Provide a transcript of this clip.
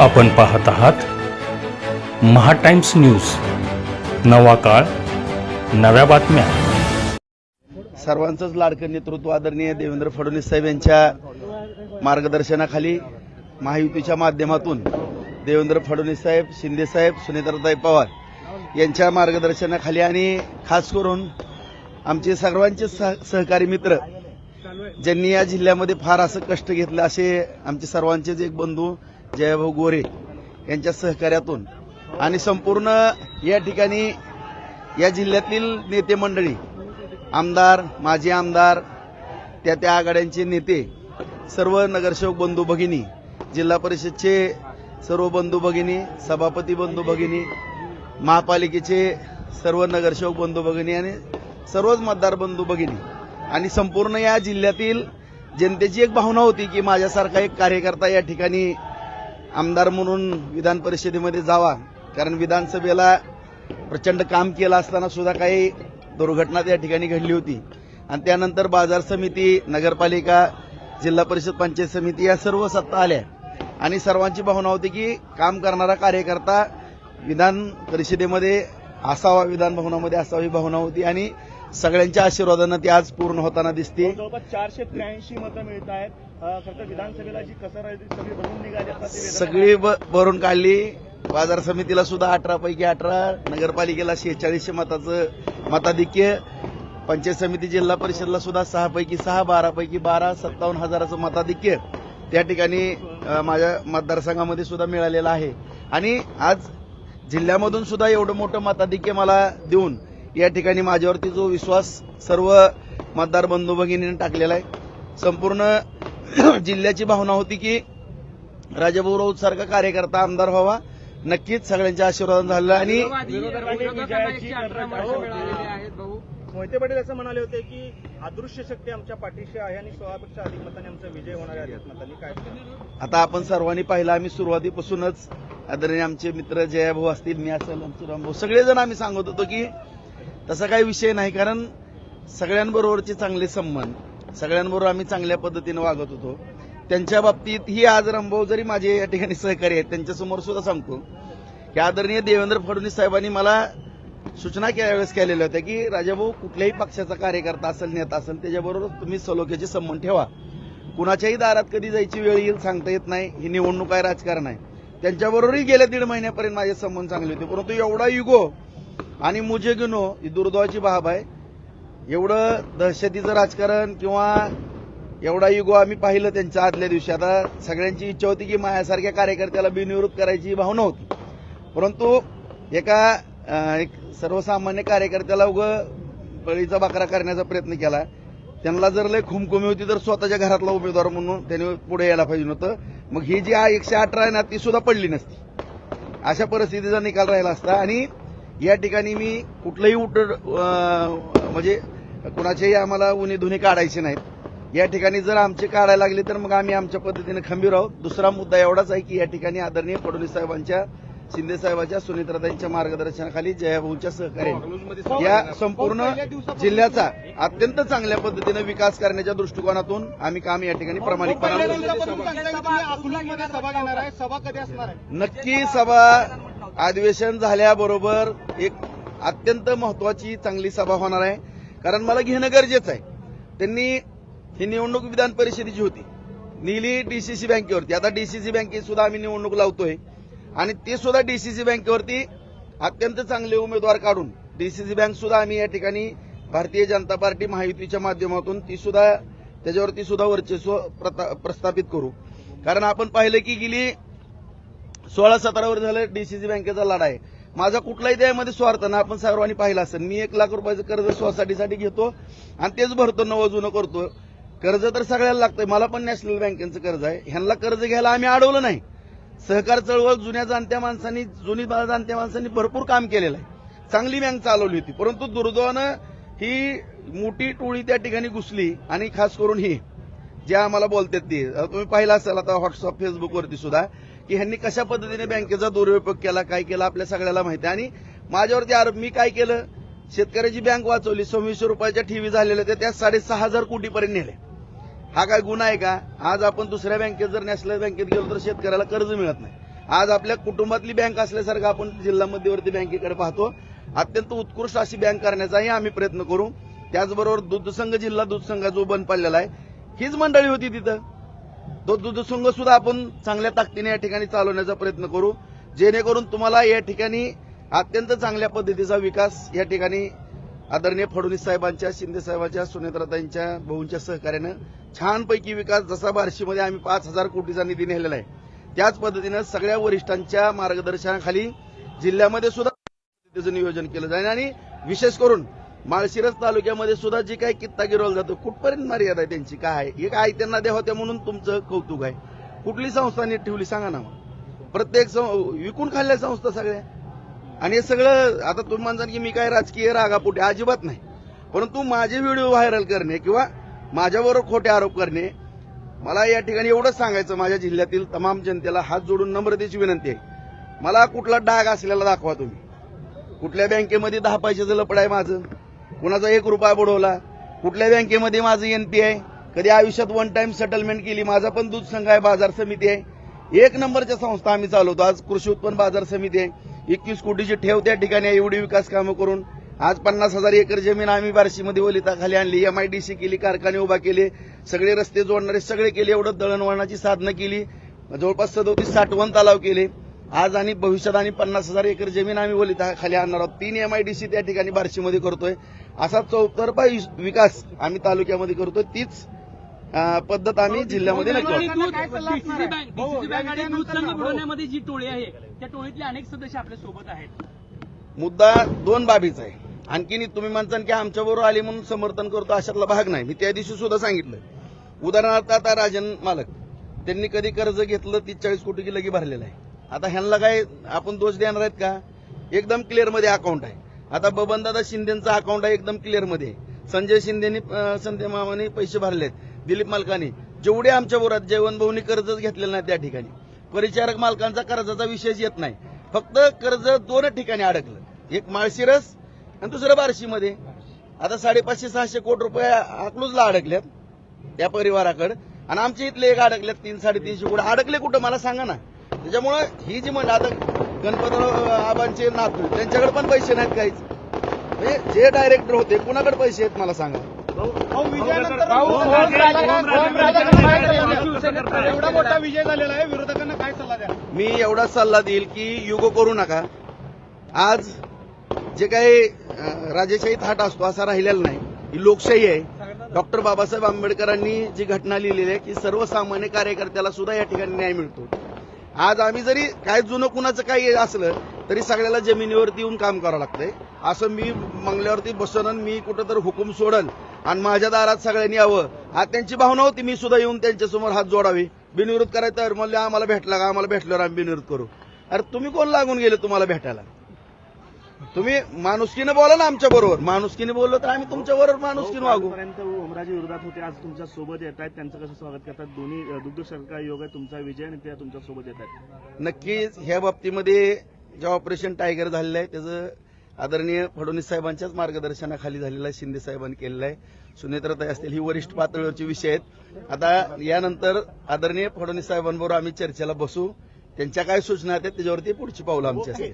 आपण पाहत आहात महा टाइम्स न्यूज, नवा काळ, नव्या बातम्या। सर्वांचंच लाडकं नेतृत्व आदरणीय देवेंद्र फडणवीस साहेब यांच्या मार्गदर्शनाखाली महायुतीच्या माध्यमातून देवेंद्र फडणवीस साहेब, शिंदे साहेब, सुनेत्राताई पवार यांच्या मार्गदर्शनाखाली आणि खास करून आमचे सर्वांचे सहकारी मित्र ज्यांनी या जिल्ह्यामध्ये फार असं कष्ट घेतलं असे आमचे सर्वांचेच एक बंधू जयभाऊ गोरे यांच्या सहकार्यातून आणि संपूर्ण या ठिकाणी या जिल्ह्यातील नेते मंडळी, आमदार, माजी आमदार, त्या आघाड्यांचे नेते, सर्व नगरसेवक बंधू भगिनी, जिल्हा परिषदचे सर्व बंधू भगिनी, सभापती बंधू भगिनी, महापालिकेचे सर्व नगरसेवक बंधू भगिनी आणि सर्वच मतदार बंधू भगिनी आणि संपूर्ण या जिल्ह्यातील जनतेची एक भावना होती की माझ्यासारखा एक कार्यकर्ता या ठिकाणी आमदार म्हणून विधान परिषदेमध्ये जावा, कारण विधानसभेला प्रचंड काम केलं असताना सुद्धा काही दुर्घटना त्या ठिकाणी घडली होती आणि त्यानंतर बाजार समिती, नगरपालिका, जिल्हा परिषद, पंचायत समिती या सर्व सत्ता आल्या आणि सर्वांची भावना होती की काम करणारा कार्यकर्ता विधान परिषदेमध्ये असावा, विधान भवनामध्ये असावी भावना होती आणि सगळ्यांच्या आशीर्वादानं ती आज पूर्ण होताना दिसते। जवळपास 483 मतं मिळत आहेत। फक्त विधानसभेला जी कसर आहे ती सगळी भरून निघाली, सगळी भरून काढली। बाजार समितीला सुद्धा 18 पैकी 18, नगरपालिकेला 46 मताचं मताधिक्य, पंचायत समिती, जिल्हा परिषदला सुद्धा 6 पैकी 6, 12 पैकी 12, 57,000चं मताधिक्य त्या ठिकाणी माझ्या मतदारसंघामध्ये सुद्धा मिळालेलं आहे आणि आज जिल्ह्यामधून सुद्धा एवढं मोठं मताधिक्य मला देऊन या ठिकाणी माझ्यावरती जो विश्वास सर्व मतदार बंधू भगिनींनी टाकलेला आहे। संपूर्ण जिल्ह्याची भावना होती की राजाभाऊ राऊत सारखा कार्यकर्ता आमदार व्हावा, नक्कीच सगळ्यांच्या आशीर्वाद झालेला आणि मोहिते पाटील असं म्हणाले होते की अदृश्य शक्ती आमच्या पाठीशी आहे आणि 16पेक्षा अधिक मतांनी आमचा विजय होणार आहे। मतांनी काय आता आपण सर्वांनी पाहिलं, आम्ही सुरुवातीपासूनच आदरणीय आमचे मित्र जयाभाऊ असतील, मी असेल, रामभाऊ, सगळेजण आम्ही सांगत होतो की तसा काही विषय नाही, कारण सगळ्यांबरोबरचे चांगले संबंध, सगळ्यांबरोबर आम्ही चांगल्या पद्धतीने वागत होतो। त्यांच्या बाबतीत ही आज रामभाऊ जरी माझे या ठिकाणी सहकारी आहेत, त्यांच्यासमोर सुद्धा सांगतो की आदरणीय देवेंद्र फडणवीस साहेबांनी मला सूचना वेळेस केलेल्या होत्या की राजाभाऊ कुठल्याही पक्षाचा कार्यकर्ता असेल, नेता असेल, त्याच्याबरोबर तुम्ही सलोख्याचे संबंध ठेवा। कुणाच्याही दारात कधी जायची वेळ येईल सांगता येत नाही, ही निवडणूक आहे, राजकारण आहे। त्यांच्याबरोबरही गेल्या 1.5 महिन्यापर्यंत माझे संबंध चांगले होते, परंतु एवढा युगो आणि मुझे गिनो ही दुर्दैवाची बाब आहे। एवढं दहशतीचं राजकारण किंवा एवढा युगो आम्ही पाहिलं त्यांच्या आदल्या दिवशी। आता सगळ्यांची इच्छा होती की माझ्यासारख्या कार्यकर्त्याला बिनविरोध करायची भावना होती, परंतु एक सर्वसामान्य कार्यकर्त्याला बळीचा बकरा करण्याचा प्रयत्न केला। त्यांना जर लय खुमखुमी होती तर स्वतःच्या घरातला उमेदवार म्हणून त्याने पुढे यायला पाहिजे नव्हतं, मग ही जी 118 आहे ना ती सुद्धा पडली नसती, अशा परिस्थितीचा निकाल राहिला असता। आणि या ठिकाणी मी कुठलंही म्हणजे कुणाचेही आम्हाला उन्हे धुणे काढायचे नाहीत। या ठिकाणी जर आमचे काढायला लागले तर मग आम्ही आमच्या पद्धतीने खंबीर आहोत। दुसरा मुद्दा एवढाच आहे की या ठिकाणी आदरणीय फडणवीस साहेबांच्या, शिंदे साहेबांच्या, सुनेत्राताईंच्या मार्गदर्शनाखाली जयाभाऊंच्या सहकार्याने या संपूर्ण जिल्ह्याचा अत्यंत चांगल्या पद्धतीने विकास करण्याच्या दृष्टिकोनातून आम्ही काम या ठिकाणी प्रामाणिकपणे नक्की सभा अधिवेशन झाल्याबरोबर एक अत्यंत महत्वाची चांगली सभा होणार आहे, कारण मला घेणं गरजेचं आहे। त्यांनी ही निवडणूक विधान परिषदेची होती, नेली डीसीसी बँकेवरती। आता डीसीसी बँकेत सुद्धा आम्ही निवडणूक लावतोय आणि ते सुद्धा डीसीसी बँकेवरती अत्यंत चांगले उमेदवार काढून डीसीसी बँक सुद्धा आम्ही या ठिकाणी भारतीय जनता पार्टी महायुतीच्या माध्यमातून ती सुद्धा त्याच्यावरती सुद्धा वर्चस्व प्रस्थापित करू। कारण आपण पाहिलं की गेली 16-17 वर्ष झालं डीसीसी बँकेचा लढा आहे। माझा कुठलाही त्यामध्ये स्वार्थ ना, आपण सर्वांनी पाहिलं असेल, मी 1 लाख रुपयाचं कर्ज सोसायटीसाठी घेतो आणि तेच भरतो, नवं जुनं करतो। कर्ज तर सगळ्याला लागतंय, मला पण नॅशनल बँकेचं कर्ज आहे, ह्यांना कर्ज घ्यायला आम्ही अडवलं नाही। सहकार चळवळ जुन्या जाणत्या माणसांनी भरपूर काम केलेलं आहे, चांगली बँक चालवली होती, परंतु दुर्दैवानं ही मोठी टोळी त्या ठिकाणी घुसली आणि खास करून ही जे आम्हाला बोलतात ती तुम्ही पाहिलं असेल आता व्हॉट्सअप, फेसबुकवरती सुद्धा की ह्यांनी कशा पद्धतीने बँकेचा दुरुपयोग केला, काय केला आपल्या सगळ्याला माहिती आहे। आणि माझ्यावरती आरोप, मी काय केलं, शेतकऱ्याची बँक वाचवली, 2600 रुपयाच्या ठेवी झालेल्या होत्या, त्या 6,500 कोटीपर्यंत नेले। हा काय गुन्हा आहे का? आज आपण दुसऱ्या बँकेत जर नॅशनल बँकेत गेलो तर शेतकऱ्याला कर्ज मिळत नाही, आज आपल्या कुटुंबातली बँक असल्यासारखं आपण जिल्हा मध्यवर्ती बँकेकडे पाहतो. अत्यंत उत्कृष्ट अशी बँक करण्याचाही आम्ही प्रयत्न करू. त्याचबरोबर दूधसंघ जिल्हा दूधसंघ जो बंद पडलेला आहे, हीच मंडळी होती तिथं. तो दूधसंघ सुद्धा आपण चांगल्या ताकदीने या ठिकाणी चालवण्याचा प्रयत्न करू, जेणेकरून तुम्हाला या ठिकाणी अत्यंत चांगल्या पद्धतीचा विकास या ठिकाणी आदरणीय फडणवीस साहेबांच्या, शिंदे साहेबांच्या, सुनेत्राताईंच्या, भाऊंच्या सहकार्यानं छानपैकी विकास, जसा बार्शीमध्ये आम्ही 5,000 कोटीचा निधी नेलेला आहे, त्याच पद्धतीनं सगळ्या वरिष्ठांच्या मार्गदर्शनाखाली जिल्ह्यामध्ये सुद्धा त्याचं नियोजन केलं जाईल. आणि विशेष करून माळशिरस तालुक्यामध्ये सुद्धा जी काही कित्ता गिरवला जातो, कुठपर्यंत मर्यादा आहे त्यांची, काय आहे? एक आई त्यांना द्या होत्या म्हणून तुमचं कौतुक आहे. कुठली संस्था नीट ठेवली सांगा ना. प्रत्येक विकून खाल्ल्या संस्था सगळ्या. आणि हे सगळं आता तुम्ही म्हणता की मी काय राजकीय रागापोटी, अजिबात नाही. परंतु माझे व्हिडिओ व्हायरल करणे किंवा माझ्याबरोबर खोटे आरोप करणे, मला या ठिकाणी एवढंच सांगायचं, माझ्या जिल्ह्यातील तमाम जनतेला हात जोडून नम्रतेची विनंती आहे, मला कुठला डाग असलेला दाखवा तुम्ही. कुठल्या बँकेमध्ये 10 पैशाचं लपड आहे माझं, कुणाचा 1 रुपया बुडवला, कुठल्या बँकेमध्ये माझं एनपीआय, कधी आयुष्यात वन टाइम सेटलमेंट केली. माझा पण दूध संघ आहे, बाजार समिती आहे, 1 नंबरच्या संस्था आम्ही चालवतो. आज कृषी उत्पन्न बाजार समिती आहे, 21 कोटीची ठेव त्या ठिकाणी आहे. एवढी विकास कामं करून आज 50,000 एकर जमीन आम्ही बार्शीमध्ये वलिताखाली आणली, MIDC केली, कारखाने उभा केले, सगळे रस्ते जोडणारे सगळे केले, एवढं दळणवळणाची साधनं केली, जवळपास 37-60 तलाव केले. आज आणि भविष्यात आणि 50,000 एकर जमीन आम्ही वलिताखाली आणणार आहोत. 3 MIDC त्या ठिकाणी बार्शीमध्ये करतोय. असा चौतर्फा विकास आम्ही तालुक्यामध्ये करतोय. तीच पद्धत आम्ही जिल्ह्यामध्ये नक्की बुडवण्यामध्ये जी टोळी आहे, त्या टोळीतले अनेक सदस्य आपल्या सोबत आहेत. मुद्दा 2 बाबीचा आहे. आणखीन तुम्ही म्हणता की आमच्याबरोबर आले म्हणून समर्थन करतो, अशातला भाग नाही. मी त्या दिवशी सुद्धा सांगितलं. उदाहरणार्थ आता राजन मालक त्यांनी कधी कर्ज घेतलं 30-40 कोटीची लगी भरलेलं आहे. आता ह्यांना काय आपण दोष देणार आहेत का? एकदम क्लिअर मध्ये अकाउंट आहे. आता बबनदादा शिंदेचं अकाउंट आहे, एकदम क्लिअर मध्ये आहे. संजय शिंदेनी, संजय मामाने पैसे भरलेत, दिलीप मालकांनी, जेवढे आमच्या बरोबर जयवंत भाऊनी कर्जच घेतलेलं नाही त्या ठिकाणी. परिचारक मालकांचा कर्जाचा विषयच येत नाही. फक्त कर्ज 2 ठिकाणी अडकलं, एक माळशिरस आणि दुसरं बार्शीमध्ये. आता 550-600 कोटी रुपये अकलूजला अडकल्यात त्या परिवाराकडे, आणि आमच्या इथले एक अडकल्यात 300-350 कोटी. अडकले कुठं मला सांगा ना. त्याच्यामुळे ही जी म्हणजे आता गणपतराव आबांचे नातू, त्यांच्याकडे पण पैसे नाहीत काहीच. म्हणजे जे डायरेक्टर होते कुणाकडे पैसे आहेत मला सांगा. एवढा मोठा विजय झालेला आहे, विरोधकांना काय सल्ला द्या? मी एवढा सल्ला देईल की युगो करू नका. आज जे काही राजेशाही थाट असतो असा राहिलेला नाही. ही लोकशाही आहे. डॉक्टर बाबासाहेब आंबेडकरांनी जी घटना लिहिलेली आहे की सर्वसामान्य कार्यकर्त्याला सुद्धा या ठिकाणी न्याय मिळतो. आज आम्ही जरी काय जुनं कुणाचं काही असलं तरी सगळ्याला जमिनीवरती येऊन काम करावं लागतंय. असं मी मंगल्यावरती बसन, मी कुठं तर हुकूम सोडल आणि माझ्या दारात सगळ्यांनी यावं, आज त्यांची भावना होती. मी सुद्धा येऊन त्यांच्यासमोर हात जोडावे, बिनविरोध करायचं. तर म्हणले आम्हाला भेटला का, आम्हाला भेटल्यावर आम्ही बिनविरोध करू. अरे तुम्ही कोण लागून गेले तुम्हाला भेटायला? तुम्ही माणुसकीने बोला ना आमच्या बरोबर. माणुसकीने बोललो तर आम्ही तुमच्या बरोबर माणुसकीने वागू. पर्यंत ओमराजे विरोधात होते, आज तुमच्या सोबत येत आहेत, त्यांचं कसं स्वागत करतात? दोन्ही दुग्ध सरकार योग आहे तुमचा विजय, आणि त्या तुमच्या सोबत येत आहेत. नक्कीच ह्या बाबतीमध्ये जे ऑपरेशन टायगर झालेलं आहे त्याचं आदरणीय फडणवीस साहेबांच्याच मार्गदर्शनाखाली झालेलं आहे, शिंदे साहेबांनी केलेलं आहे, सुनेत्राताई असतील, ही वरिष्ठ पातळीवरची विषय आहेत. आता यानंतर आदरणीय फडणवीस साहेबांबरोबर आम्ही चर्चेला बसू. त्यांच्या काय सूचना आहेत त्याच्यावरती पुढची पावलं आमची असतील.